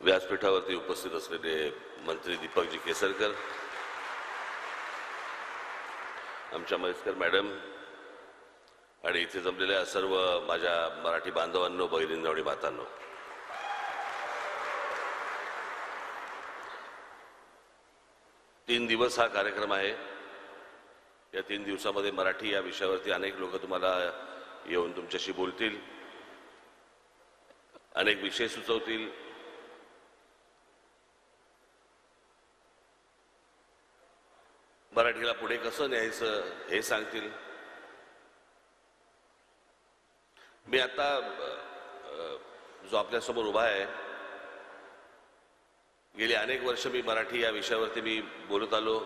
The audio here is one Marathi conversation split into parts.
व्यासपीठावरती उपस्थित असलेले मंत्री दीपकजी केसरकर, आमच्या म्हैसकर मॅडम आणि इथे जमलेल्या सर्व माझ्या मराठी बांधवांनो, बहिणींनो आणि मातांनो, तीन दिवस हा कार्यक्रम आहे। या 3 दिवसामध्ये मराठी या विषयावरती अनेक लोक तुम्हाला येऊन तुमच्याशी बोलतील, अनेक विषय सुचवतील। मराठीला पुढे कसं न्यायचं हे सांगतील। मी आता जो आपल्यासमोर उभा आहे, गेली अनेक वर्ष मी मराठी या विषयावरती मी बोलत आलो,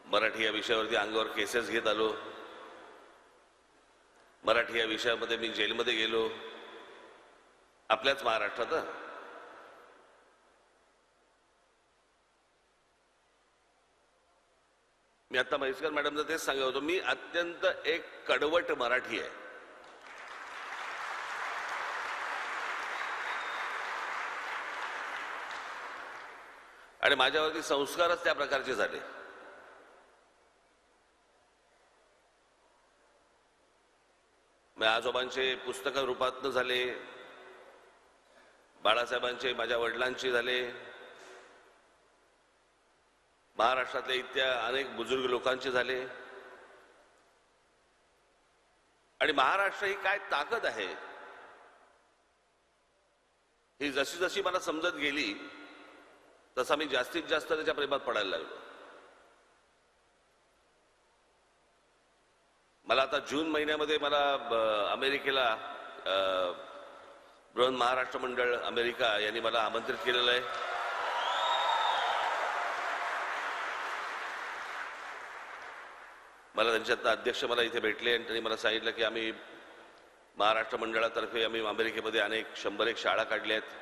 मराठी या विषयावरती अंगावर केसेस घेत आलो, मराठी या विषयामध्ये मी जेलमध्ये गेलो, आपल्याच महाराष्ट्रात। मी आता म्हैसकर मॅडमला तेच सांगत होतो, मी अत्यंत एक कडवट मराठी आहे। आणि माझ्यावरती संस्कारच त्या प्रकारचे झाले। मी आजोबांचे पुस्तक रूपातनं झाले, बाळासाहेबांचे माझ्या वडिलांचे झाले, महाराष्ट्रातल्या इतक्या अनेक बुजुर्ग लोकांचे झाले। आणि महाराष्ट्र ही काय ताकद आहे ही जशी जशी मला समजत गेली तसा मी जास्तीत जास्त त्याच्या प्रेमात पडायला लागलो। मला आता जून महिन्यामध्ये मला अमेरिकेला बृहन महाराष्ट्र मंडळ अमेरिका यांनी मला आमंत्रित केलेलं आहे। मला त्यांच्यात अध्यक्ष मला इथे भेटले आणि त्यांनी मला सांगितलं की आम्ही महाराष्ट्र मंडळातर्फे आम्ही अमेरिकेमध्ये अनेक 101 शाळा काढल्या आहेत।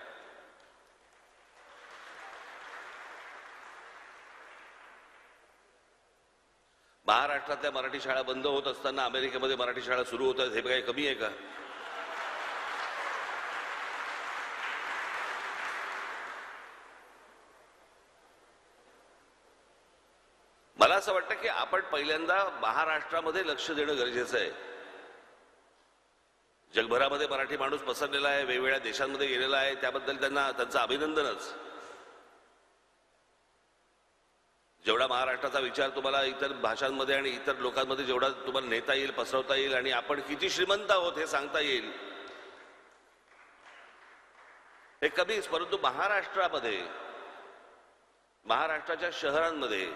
महाराष्ट्रातल्या मराठी शाळा बंद होत असताना अमेरिकेमध्ये मराठी शाळा सुरू होतात, हे काही कमी आहे का? मला असं वाटतं की आपण पहिल्यांदा महाराष्ट्रामध्ये लक्ष देणं गरजेचं आहे। जगभरामध्ये मराठी माणूस पसरलेला आहे, वेगवेगळ्या देशांमध्ये गेलेला आहे, त्याबद्दल त्यांचं अभिनंदनच। जेवढा महाराष्ट्राचा विचार तुम्हाला इतर भाषांमध्ये आणि इतर लोकांमध्ये जेवढा तुम्हाला नेता येईल, पसरवता येईल आणि आपण किती श्रीमंत आहोत हे सांगता येईल हे कमीच। परंतु महाराष्ट्रामध्ये, महाराष्ट्राच्या शहरांमध्ये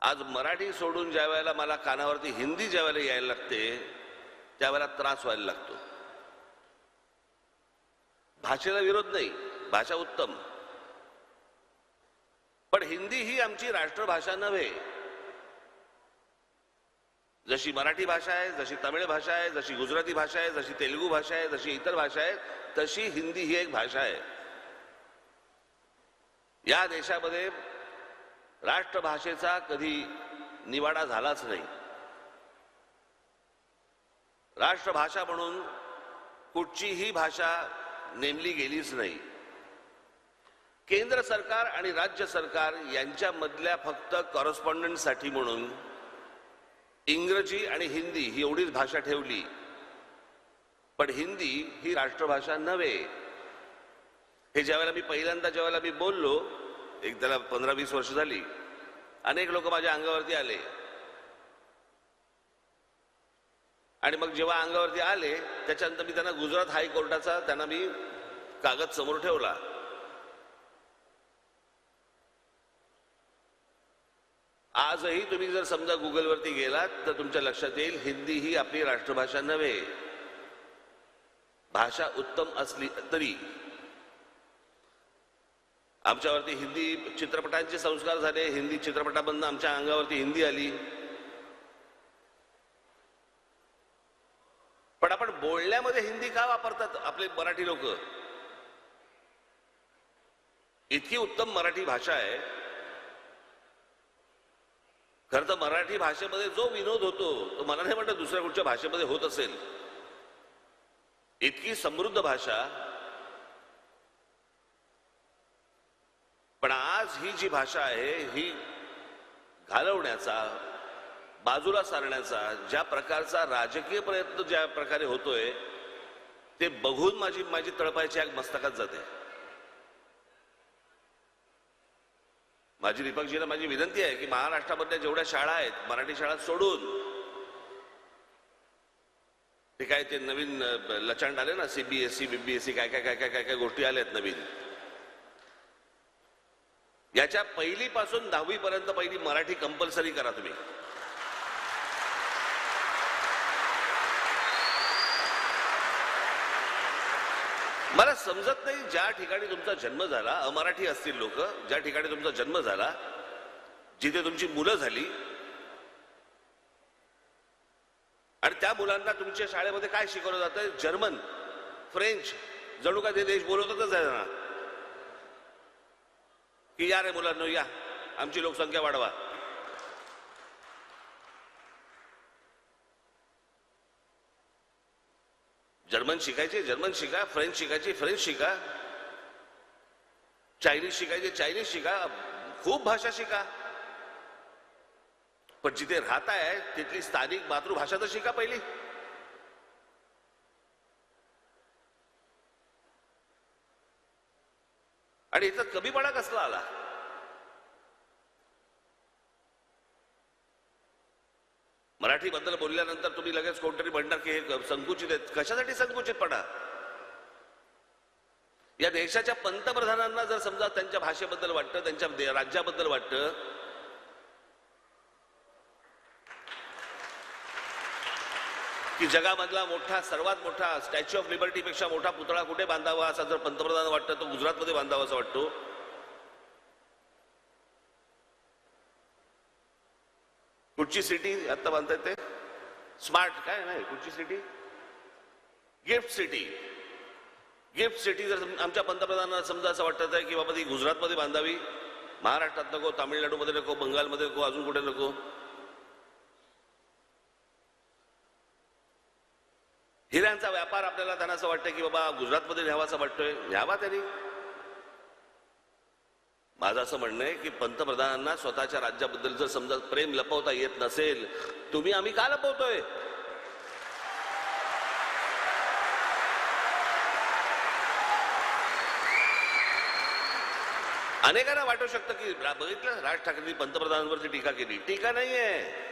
आज मराठी सोडून ज्या वेळेला मला कानावरती हिंदी ज्या वेळेला यायला लागते त्यावेळेला त्रास व्हायला लागतो। भाषेला विरोध नाही, भाषा उत्तम, पण हिंदी ही आमची राष्ट्रभाषा नव्हे। जशी मराठी भाषा आहे, जशी तमिळ भाषा आहे, जशी गुजराती भाषा आहे, जशी तेलुगू भाषा आहे, जशी इतर भाषा आहे, तशी हिंदी ही एक भाषा आहे। या देशामध्ये राष्ट्रभाषेचा कधी निवाडा झालाच नाही। राष्ट्रभाषा म्हणून कुठचीही भाषा नेमली गेलीच नाही। केंद्र सरकार आणि राज्य सरकार यांच्यामधल्या फक्त कॉरेस्पॉन्डंटसाठी म्हणून इंग्रजी आणि हिंदी ही एवढीच भाषा ठेवली, पण हिंदी ही राष्ट्रभाषा नव्हे। हे ज्यावेळेला मी पहिल्यांदा बोललो, एक त्याला 15-20 वर्ष झाली, अनेक लोक माझ्या अंगावरती आले आणि मग जेव्हा अंगावरती आले त्याच्यानंतर मी त्यांना गुजरात हायकोर्टाचा त्यांना मी कागद समोर ठेवला। आजही तुम्ही जर समजा गुगलवरती गेलात तर तुमच्या लक्षात येईल हिंदी ही आपली राष्ट्रभाषा नव्हे। भाषा उत्तम असली तरी आमच्यावरती हिंदी चित्रपटांचे संस्कार झाले, हिंदी चित्रपटामधून आमच्या अंगावरती हिंदी आली, पण आपण बोलण्यामध्ये हिंदी का वापरतात आपले मराठी लोक? इतकी उत्तम मराठी भाषा आहे। खरं तर मराठी भाषेमध्ये जो विनोद होतो तो मला नाही वाटत दुसऱ्या कुठच्या भाषेमध्ये होत असेल। इतकी समृद्ध भाषा आज ही जी भाषा आहे ही घालवण्याचा, बाजूला सारण्याचा ज्या प्रकारचा राजकीय प्रयत्न ज्या प्रकारे होतोय ते बघून माझी तळपायची आग मस्तकात जाते. माझी दीपकजीला माझी विनंती आहे की महाराष्ट्रामधल्या जेवढ्या शाळा आहेत मराठी शाळा सोडून, ते काय ते नवीन लचांड आले ना, सीबीएसई बीबीएसई काय काय काय काय काय काय गोष्टी आल्यात नवीन, याच्या पहिलीपासून 10वी पर्यंत पहिली मराठी कंपल्सरी करा तुम्ही. मला समजत नाही, ज्या ठिकाणी तुमचा जन्म झाला, अमराठी असतील लोक, ज्या ठिकाणी तुमचा जन्म झाला, जिथे तुमची मुलं झाली, आणि त्या मुलांना तुमच्या शाळेमध्ये काय शिकवलं जातं? जर्मन, फ्रेंच, जणू काय ते देश बोलवतच आहे ना, की या रे मुलांनो या, आमची लोकसंख्या वाढवा. जर्मन शिकायचे जर्मन शिका, फ्रेंच शिकायची फ्रेंच शिका, चायनीज शिकायचे चायनीज शिका, खूप भाषा शिका, पण जिथे राहताय तिथली स्थानिक मातृभाषा तर शिका पहिली. आणि इथं कमीपणा कसला आला? मराठी बद्दल बोलल्यानंतर तुम्ही लगेच कोणतरी म्हणणार की हे संकुचित आहेत. कशासाठी संकुचितपणा? या देशाच्या पंतप्रधानांना जर समजा त्यांच्या भाषेबद्दल वाटतं, त्यांच्या राज्याबद्दल वाटतं, की जगामधला मोठा, सर्वात मोठा स्टॅच्यू ऑफ लिबर्टी पेक्षा मोठा पुतळा कुठे बांधावा असा जर पंतप्रधान वाटतं, तो गुजरातमध्ये बांधावा असं वाटतो. कुठची सिटी आता बांधतायत ते? स्मार्ट काय नाही, कुठची city? Gift city. Gift city जर आमच्या पंतप्रधानांना समजा असं वाटत आहे की बाबा ती गुजरातमध्ये बांधावी, महाराष्ट्रात नको, तामिळनाडूमध्ये नको, बंगालमध्ये नको, अजून कुठे नको. हिऱ्यांचा व्यापार आपल्याला त्यांना असं वाटतं की बाबा गुजरातमध्ये न्यावा असं वाटतोय, न्यावा त्यांनी. माझं असं म्हणणं आहे की पंतप्रधानांना स्वतःच्या राज्याबद्दल जर समजा प्रेम लपवता येत नसेल, तुम्ही आम्ही का लपवतोय? अनेकांना वाटू शकतं की बघितलं राज ठाकरेंनी पंतप्रधानांवरची टीका केली. टीका नाहीये.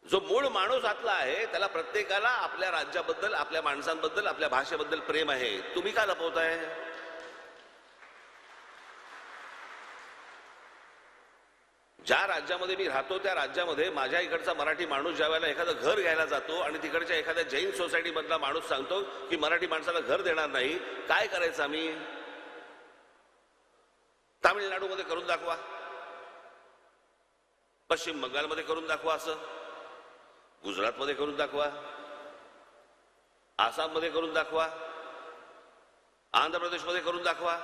जो मूळ माणूस आतला आहे त्याला प्रत्येकाला आपल्या राज्याबद्दल, आपल्या माणसांबद्दल, आपल्या भाषेबद्दल प्रेम आहे. तुम्ही का लपवताय? ज्या राज्यामध्ये मी राहतो त्या राज्यामध्ये माझ्या इकडचा मराठी माणूस ज्या वेळेला एखादं घर घ्यायला जातो आणि तिकडच्या एखाद्या जैन सोसायटी मधला माणूस सांगतो की मराठी माणसाला घर देणार नाही, काय करायचं आम्ही? तामिळनाडूमध्ये करून दाखवा, पश्चिम बंगालमध्ये करून दाखवा, असं गुजरातमध्ये करून दाखवा, आसाममध्ये करून दाखवा, आंध्र प्रदेशमध्ये करून दाखवा,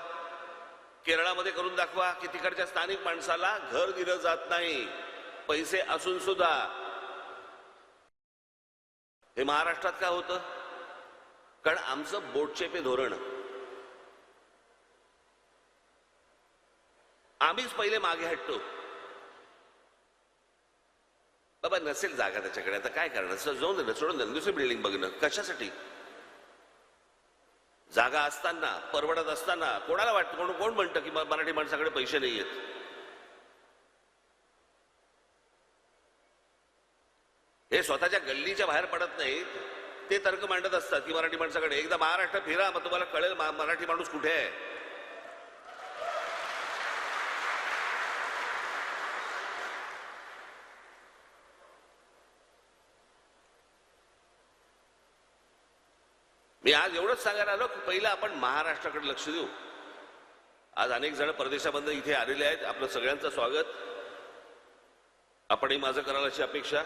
केरळामध्ये करून दाखवा की तिकडच्या स्थानिक माणसाला घर दिलं जात नाही, पैसे असून सुद्धा. हे महाराष्ट्रात का होतं? कारण आमचं बोटचेपे धोरण. आम्हीच पहिले मागे हटतो. बाबा नसेल जागा त्याच्याकडे, आता काय करणार, जाऊन दे, सोडून दे, दुसरी बिल्डिंग बघणं कशासाठी? जागा असताना, परवडत असताना कोणाला वाटतं, कोण म्हणतं की मराठी माणसाकडे पैसे नाही आहेत? हे स्वतःच्या गल्लीच्या बाहेर पडत नाहीत, ते तर्क मांडत असतात की मराठी माणसाकडे. एकदा महाराष्ट्र फिरा, मग तुम्हाला कळेल मराठी माणूस कुठे आहे. मी आज एवढंच सांगायला आलो की पहिलं आपण महाराष्ट्राकडे लक्ष देऊ. आज अनेक जण परदेशामधून इथे आलेले आहेत. आपलं सगळ्यांचं स्वागत. आपणही माझं कराल अशी अपेक्षा.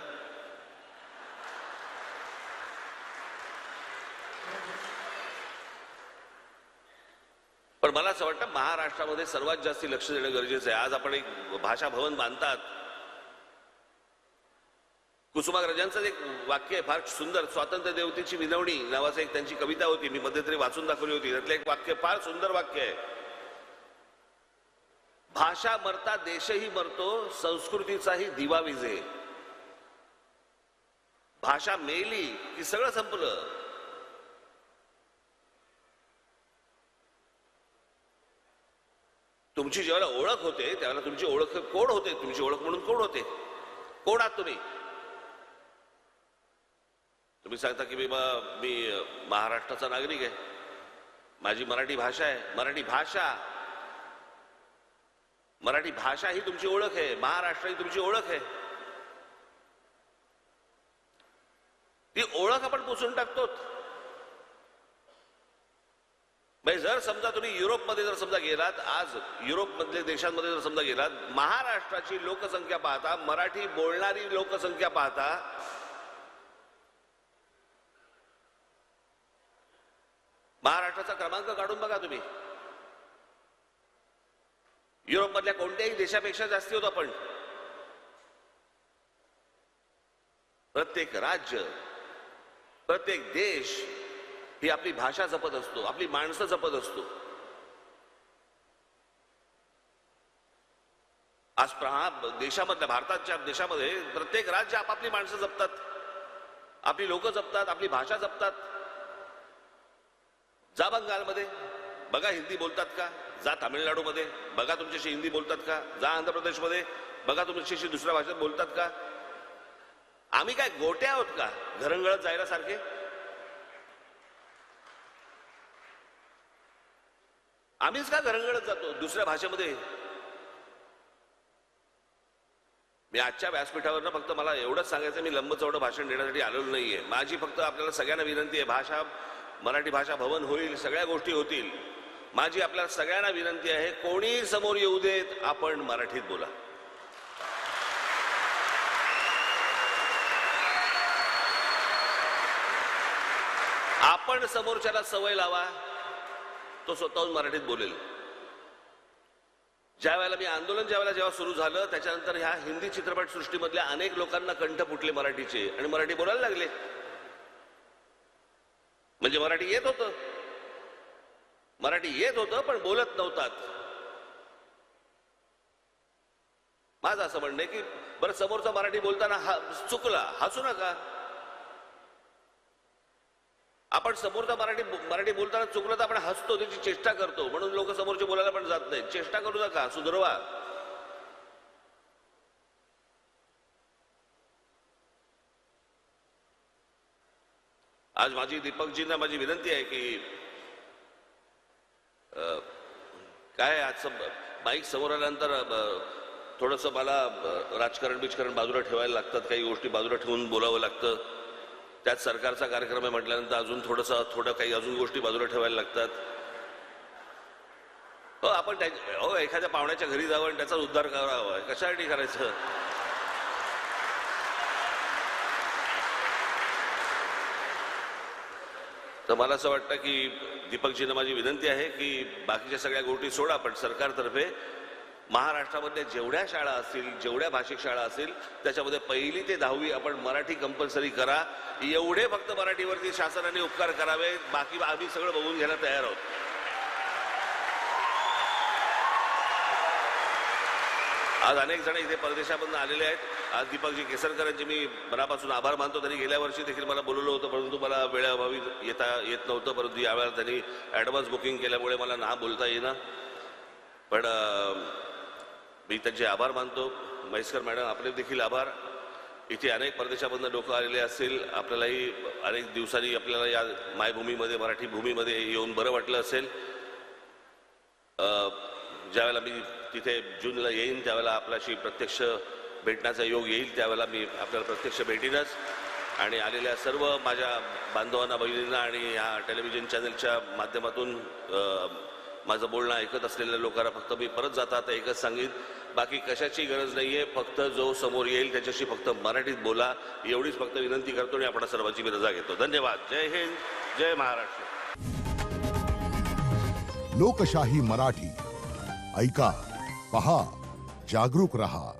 पण मला असं वाटतं महाराष्ट्रामध्ये सर्वात जास्त लक्ष देणं गरजेचं आहे. आज आपण एक भाषा भवन बांधतात, कुसुमाग्रजांचं एक वाक्य आहे फार सुंदर, स्वातंत्र्य देवतेची विनवणी नावाचं एक त्यांची कविता होती, मी मध्यंतरी वाचून दाखवली होती. त्यातलं एक वाक्य फार सुंदर वाक्य आहे. भाषा मरता देशही मरतो, संस्कृतीचाही दिवा विझे. भाषा मेली की सगळं संपलं. तुमची जेव्हा ओळख होते त्यावेळेला तुमची ओळख कोण होते, तुमची ओळख म्हणून कोण होते, कोण आहात तुम्ही. तुम्ही सांगता की मी महाराष्ट्राचा नागरिक आहे, माझी मराठी भाषा आहे. मराठी भाषा ही तुमची ओळख आहे, महाराष्ट्र ही तुमची ओळख आहे. ती ओळख आपण पुसून टाकतो. जर समजा तुम्ही युरोपमध्ये जर समजा गेलात, आज युरोप मधल्या देशांमध्ये जर समजा गेलात, महाराष्ट्राची लोकसंख्या पाहता, मराठी बोलणारी लोकसंख्या पाहता, महाराष्ट्राचा क्रमांक काढून बघा तुम्ही. युरोपमधल्या कोणत्याही देशापेक्षा जास्ती होतो आपण. प्रत्येक राज्य, प्रत्येक देश ही आपली भाषा जपत असतो, आपली माणसं जपत असतो. आज देशामधल्या, भारताच्या देशामध्ये प्रत्येक राज्य आपापली माणसं जपतात, आपली लोक जपतात, आपली भाषा जपतात. जा बंगालमध्ये बघा हिंदी बोलतात का, जा तामिळनाडूमध्ये बघा तुमच्याशी हिंदी बोलतात का, जा आंध्र प्रदेशमध्ये बघा तुमच्याशी दुसऱ्या भाषेत बोलतात का. आम्ही काय गोटे आहोत का घरंगळत जायला सारखे. आम्हीच का घरंगळत जातो दुसऱ्या भाषेमध्ये. मी आजच्या व्यासपीठावर फक्त मला एवढंच सांगायचं, मी लंब चौडं भाषण देण्यासाठी आलेलो नाहीये. माझी फक्त आपल्याला सगळ्यांना विनंती आहे, मराठी भाषा भवन होईल, सगळ्या गोष्टी होतील. माझी आपल्याला सगळ्यांना विनंती आहे, कोणी समोर येऊ देत, आपण मराठीत बोला. आपण समोरच्याला सवय लावा, तो स्वतःहून मराठीत बोलेल. ज्या वेळेला मी आंदोलन जेव्हा सुरू झालं, त्याच्यानंतर ह्या हिंदी चित्रपट सृष्टीमधल्या अनेक लोकांना कंठ फुटले मराठीचे आणि मराठी बोलायला लागले. म्हणजे मराठी येत होतं पण बोलत नव्हतात. माझं असं म्हणणं आहे की बरं, समोरचा मराठी बोलताना चुकला, हसू नका. आपण समोरचा मराठी बोलताना चुकलं तर आपण हसतो, त्याची चेष्टा करतो, म्हणून लोक समोरचे बोलायला पण जात नाही. चेष्टा करू नका, सुधरवा. आज दीपकजींना माझी विनंती आहे की काय आज माईक समोर आल्यानंतर थोडंसं मला राजकारण बाजूला ठेवायला लागतात, काही गोष्टी बाजूला ठेवून बोलावं लागतं. त्यात सरकारचा कार्यक्रम आहे म्हटल्यानंतर अजून थोडं काही अजून गोष्टी बाजूला ठेवायला लागतात. आपण एखाद्या पाहुण्याच्या घरी जावं आणि त्याचा उद्धार करावा, कशासाठी करायचं. तर मला असं वाटतं की दीपकजींना माझी विनंती आहे की बाकीच्या सगळ्या गोष्टी सोडा, पण सरकारतर्फे महाराष्ट्रामध्ये जेवढ्या शाळा असतील, जेवढ्या भाषिक शाळा असतील, त्याच्यामध्ये 1ली ते 10वी आपण मराठी कंपल्सरी करा. एवढे फक्त मराठीवरती शासनाने उपकार करावे, बाकी आम्ही सगळं बघून घ्यायला तयार आहोत. आज अनेक जण इथे परदेशामधून आलेले आहेत. आज दीपकजी केसरकरांचे मी मनापासून आभार मानतो. त्यांनी गेल्या वर्षी देखील मला बोलवलं होतं, परंतु मला वेळेअभावी येत नव्हतं. परंतु यावेळेला त्यांनी ॲडव्हान्स बुकिंग केल्यामुळे मला ना बोलता येईना. पण मी त्यांचे आभार मानतो. म्हैसकर मॅडम, आपले देखील आभार. इथे अनेक परदेशामधून लोक आलेले असतील, आपल्यालाही अनेक दिवसांनी आपल्याला या मायभूमीमध्ये, मराठी भूमीमध्ये येऊन बरं वाटलं असेल. ज्यावेळेला मी तिथे जूनला येईन त्यावेळेला आपल्याशी प्रत्यक्ष भेटण्याचा योग येईल, त्यावेळेला मी आपल्याला प्रत्यक्ष भेटीनच. आणि आलेल्या सर्व माझ्या बांधवांना, बहिणींना आणि ह्या टेलिव्हिजन चॅनलच्या माध्यमातून माझं बोलणं ऐकत असलेल्या लोकांना फक्त मी परत जाता आता एकच सांगेन, बाकी कशाची गरज नाहीये. फक्त जो समोर येईल त्याच्याशी फक्त मराठीत बोला, एवढीच फक्त विनंती करतो आणि आपण सर्वांची मी रजा घेतो. धन्यवाद. जय हिंद, जय महाराष्ट्र. लोकशाही मराठी ऐका, पहा, जागरूक रहा.